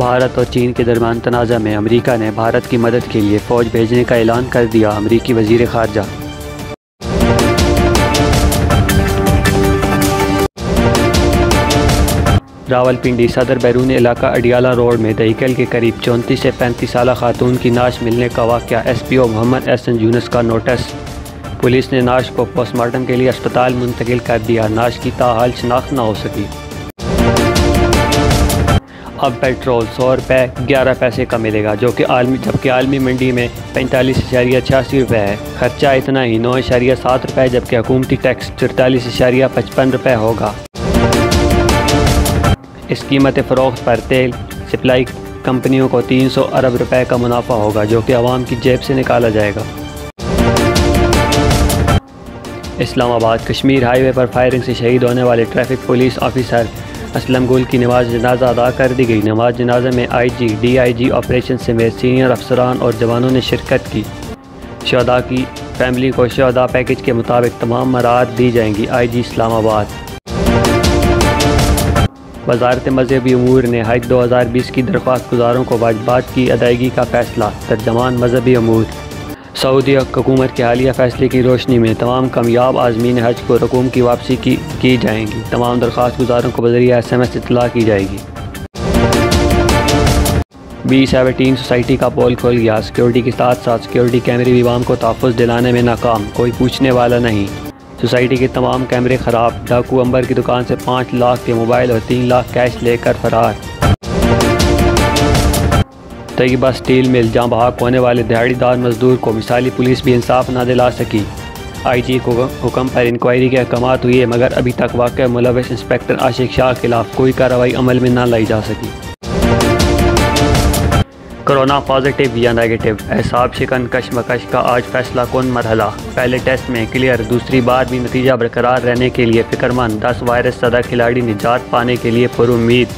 भारत और चीन के दरमियान तनाज़ा में अमेरिका ने भारत की मदद के लिए फ़ौज भेजने का ऐलान कर दिया। अमेरिकी वज़ीर ख़ारजा रावलपिंडी सदर बैरून इलाका अडियाला रोड में दहीकल के करीब 34 से 35 साल खातून की नाश मिलने का वाक़या SPO मोहम्मद एहसन यूनुस का नोटिस। पुलिस ने नाश को पोस्टमार्टम के लिए अस्पताल मुंतकिल कर दिया। नाश की ताहाल शनाख्त न हो सकी। अब पेट्रोल 100 रुपये 11 पैसे का मिलेगा, जबकि आलमी मंडी में 45.86 रुपये है। खर्चा इतना ही 9.7 रुपये, जबकि हुकूमती टैक्स 44.55 रुपये होगा। इस कीमत फ़रोख्त पर तेल सप्लाई कंपनियों को 300 अरब रुपए का मुनाफा होगा, जो कि आवाम की जेब से निकाला जाएगा। इस्लामाबाद कश्मीर हाईवे पर फायरिंग से शहीद होने वाले ट्रैफिक पुलिस ऑफिसर असलम गुल की नमाज जनाजा अदा कर दी गई। नमाज जनाजा में IG, DIG ऑपरेशन समेत सीनियर अफसरान और जवानों ने शिरकत की। शहदा की फैमिली को शहदा पैकेज के मुताबिक तमाम मराहत दी जाएंगी। IG इस्लामाबाद। वज़ारत मज़हबी उमूर ने हज 2020 की दरख्वास्त गुजारों को वाजिबात की अदायगी का फ़ैसला। तर्जमान मज़हबी उमूर। सऊदी हुकूमत के हालिया फ़ैसले की रोशनी में तमाम कामयाब आज़मीन हज को रकूम की वापसी की जाएंगी। तमाम दरख्वास्त गुजारों को बज़रिया SMS इत्तला की जाएगी। B17 सोसाइटी का पोल खोल गया। सिक्योरिटी के साथ साथ सिक्योरिटी कैमरे भी आवाम को तहफ़्फ़ुज़ दिलाने में नाकाम। कोई पूछने वाला नहीं। सोसाइटी के तमाम कैमरे ख़राब। डाकू अंबर की दुकान से 5 लाख के मोबाइल और 3 लाख कैश लेकर फरार। तैयबा स्टील मिल जहाँ बहाक होने वाले दिहाड़ीदार मजदूर को मिसाली पुलिस भी इंसाफ न दिला सकी। IG को हुक्म पर इंक्वायरी के अहकामात हुए, मगर अभी तक वाक़या मुलविस इंस्पेक्टर आशिक शाह के खिलाफ कोई कार्रवाई अमल में न लाई जा सकी। कोरोना पॉजिटिव या नेगेटिव, एहसाब शिकन कशमकश का आज फैसला कौन मरहला। पहले टेस्ट में क्लियर, दूसरी बार भी नतीजा बरकरार रहने के लिए फ़िक्रमंद। 10 वायरस ज़दा खिलाड़ी निजात पाने के लिए पुरुम्मीद।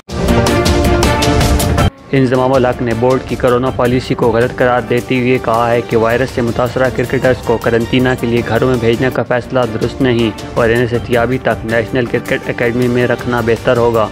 इंज़मामुल हक ने बोर्ड की कोरोना पॉलिसी को गलत करार देते हुए कहा है कि वायरस से मुतासरा क्रिकेटर्स को करंतना के लिए घरों में भेजने का फैसला दुरुस्त नहीं और इन्हें एहतियाती तक नेशनल क्रिकेट अकेडमी में रखना बेहतर होगा।